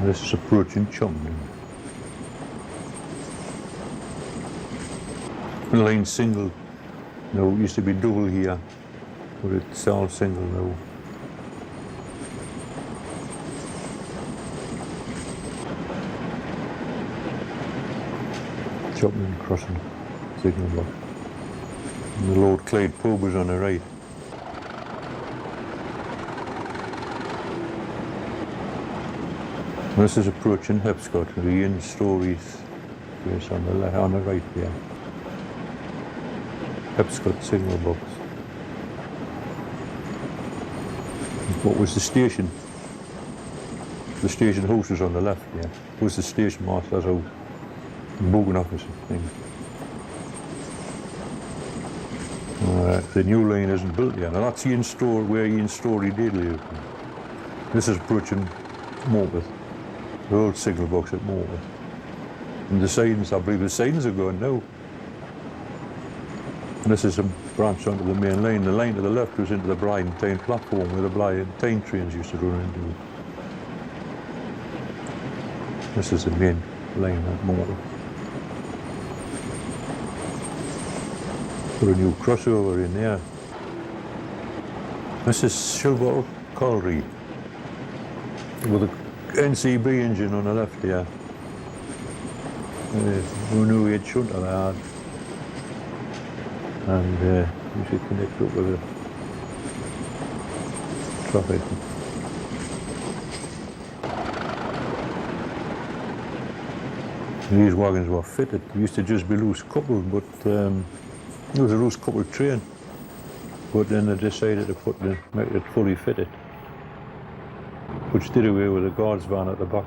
This is approaching Chumden. Line single. No, it used to be double here, but it's all single now. Chumden crossing signal box. And the Lord Clyde pub was on the right. This is approaching Hepscott, the Ian Stories place on the right there. Hepscott signal box. What was the station? The station house was on the left, yeah. It was the station master's house. The booking office thing. The new line isn't built yet. Now that's Ian Store, where Ian Story did live. This is approaching Morpeth. The old signal box at Morpeth. And the signs, I believe the signs are gone now. And this is a branch onto the main line. The line to the left was into the Blyth platform where the Blyth trains used to run into. This is the main line at Morpeth. Put a new crossover in there. This is Silver Colliery with a NCB engine on the left here. We knew we had shunter there. And we should connect up with the traffic. These wagons were fitted. They used to just be loose coupled, but it was a loose coupled train. But then they decided to make it fully fitted, which did away with the guards van at the back.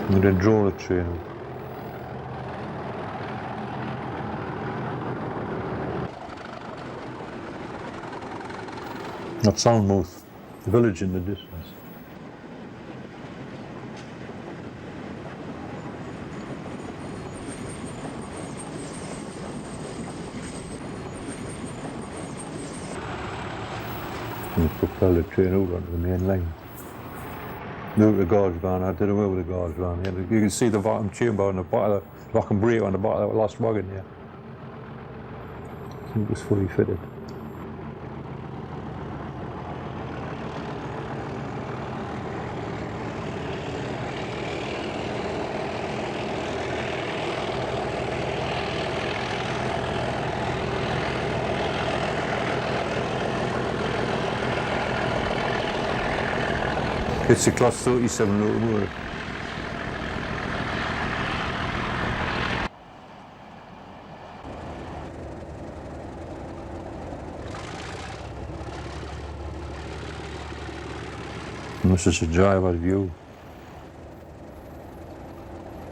And then draw the train up. That's Almouth, the village in the distance. And propel the train out onto the main line. Look, the guards van, I did away with the guards van. Yeah, you can see the vacuum chamber on the back of the vacuum brake on the back of the last wagon here. Yeah. It was fully fitted. It's a class 37 locomotive. And this is a driver's view.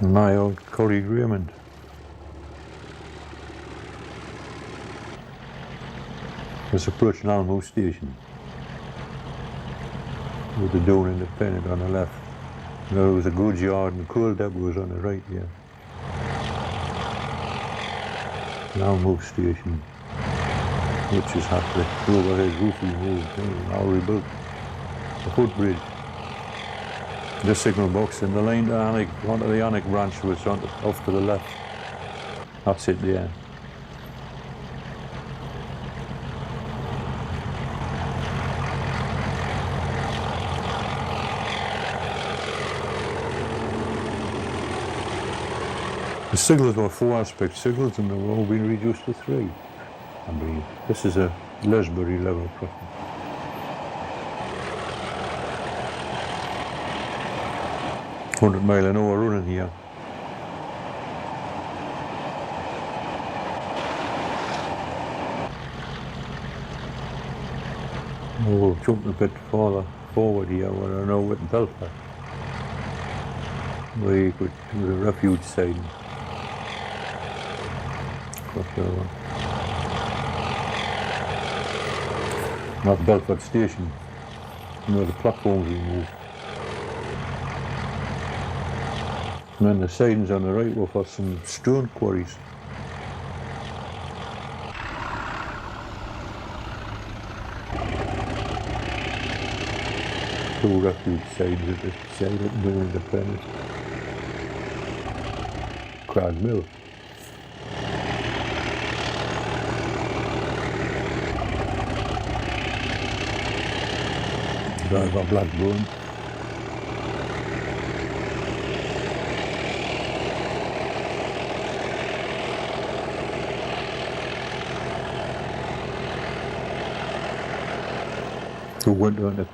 My old colleague Raymond. It's approaching Almouth Station. With the Down Independent on the left. There was a goods yard and the coal depot was on the right, yeah. Almouth Station, which is Hedley. The overhead roof removed, all rebuilt. The footbridge. The signal box and the line to Alnwick, onto the Alnwick branch was off to the left. That's it there. The signals were 4 aspect signals and they've all been reduced to 3, I believe. This is a Lesbury level crossing. £100-mile-an-hour running here. We'll jump a bit farther forward here where I know with Belfast, where you could do the refuge side. Not Belfast Station, where the platforms removed. And then the sidings on the right were for some stone quarries. two refuge sides at the side of the New Independence. Crag Mill. Drive up Blackburn. Who went on to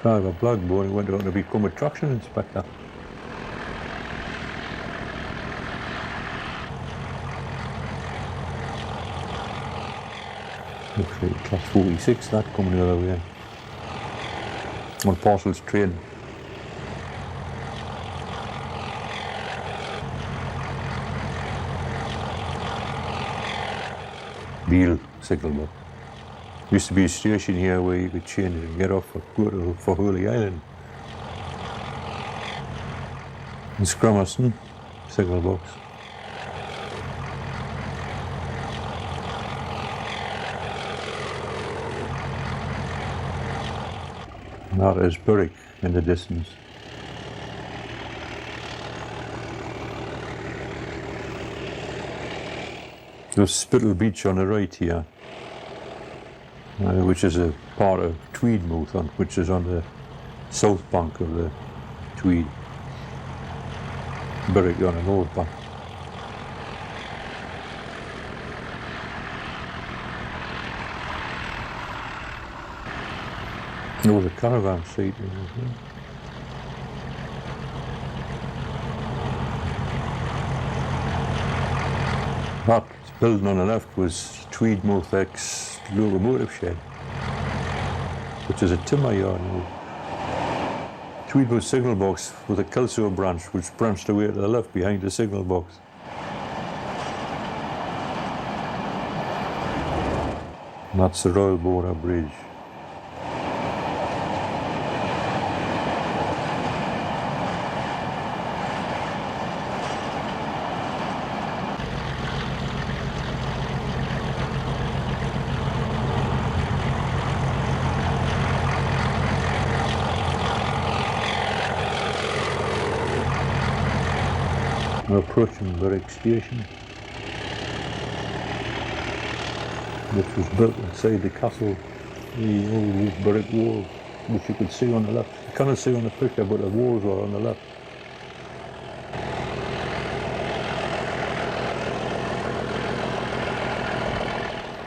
drive up Blackburn, he went on to become a traction inspector. Looks like class 46 that coming the other way. On parcels train. Beale signal box. Used to be a station here where you could change and get off or go to for Hedley Island. And Scrummerston signal box. Not as Berwick in the distance. There's Spittal Beach on the right here, which is a part of Tweedmouth, which is on the south bank of the Tweed. Berwick on the north bank. There was a caravan seat in there. That building on the left was Tweedmouth ex locomotive shed, which is a timber yard now. Tweedmouth signal box with a Kelso branch, which branched away to the left behind the signal box. And that's the Royal Border Bridge. We're approaching Berwick Station, which was built inside the castle, the old Berwick wall, which you could see on the left. You cannot see on the picture, but the walls are on the left.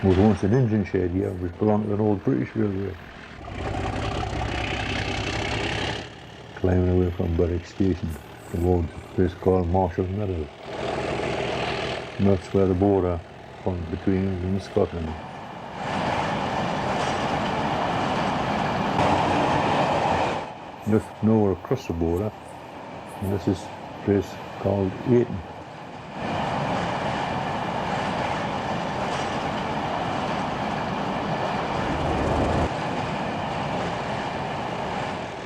There was once an engine shed here, which belonged to an old British railway. Climbing away from Berwick Station towards a place called Marshall Meadows. And that's where the border runs between England and Scotland. Just nowhere across the border, and this is a place called Ayton.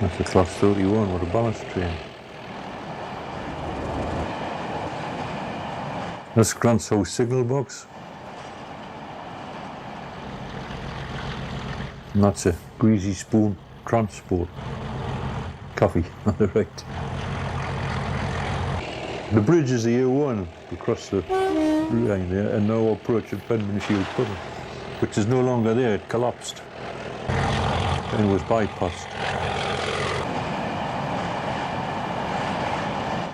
That's a class 31 with a balance train. That's Grant's House signal box. And that's a Greasy Spoon Transport. Coffee on the right. The bridge is the A1 across the line there, and now approaching Penmanshire Puddle, which is no longer there, it collapsed and was bypassed.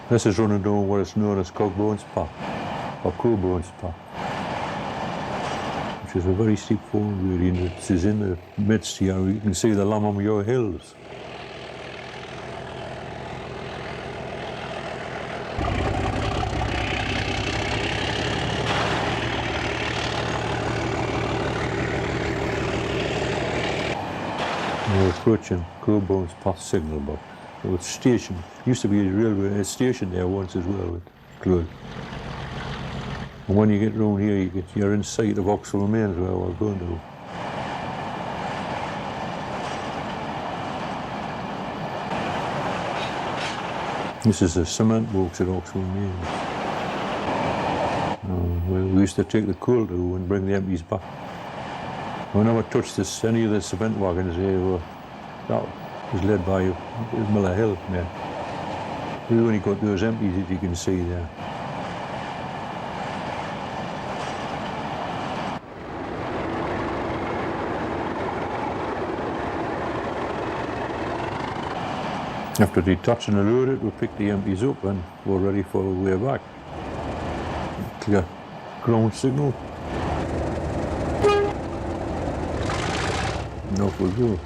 This is running down what is known as Cogbones Park, or Crowbones Park, which is a very steep fall gradient. It is in the midst here. You can see the Lammermuir Hills. We're approaching Crowbones Park signal box. It was station. Used to be a railway station there once as well, with closed. And when you get round here, you're in sight of Oxwell Mains, where we're going to. This is the cement works at Oxwell Mains. We used to take the coal to and bring the empties back. We never touched any of the cement wagons. They were was led by Miller Hill. Yeah. We only got those empties that you can see there. After detaching and loaded, we picked the empties up and we're ready for the way back. Clear ground signal. And off we go.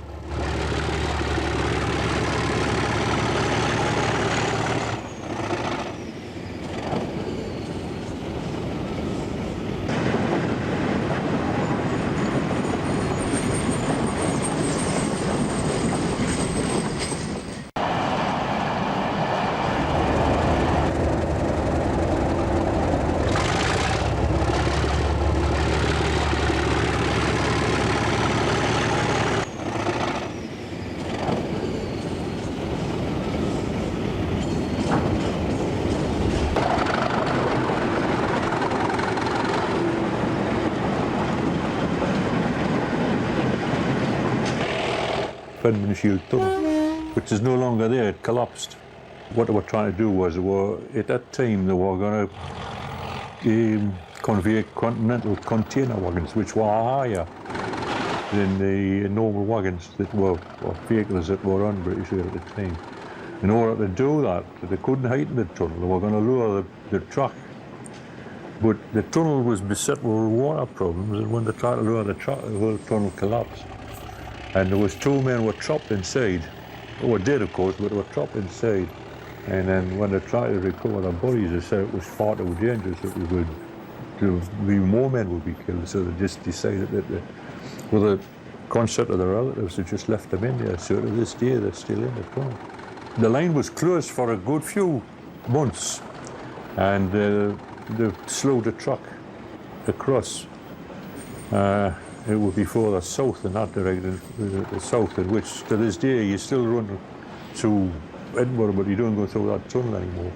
Shield tunnel, which is no longer there, it collapsed. What they were trying to do was, at that time, they were going to convey continental container wagons, which were higher than the normal wagons that were vehicles that were on British Rail at the time. In order to do that, they couldn't heighten the tunnel, they were going to lower the track. But the tunnel was beset with water problems, and when they tried to lower the track, the whole tunnel collapsed. And there was 2 men were trapped inside. They were dead, of course, but they were trapped inside. And then when they tried to recover their bodies, they said it was far too dangerous that more men would be killed. So they just decided that, with the consent of the relatives, they just left them in there. So to this day, they're still in the tunnel. The line was closed for a good few months, and they slowed the truck across. It would be further south in that direction, the south, in which to this day you still run to Edinburgh, but you don't go through that tunnel anymore.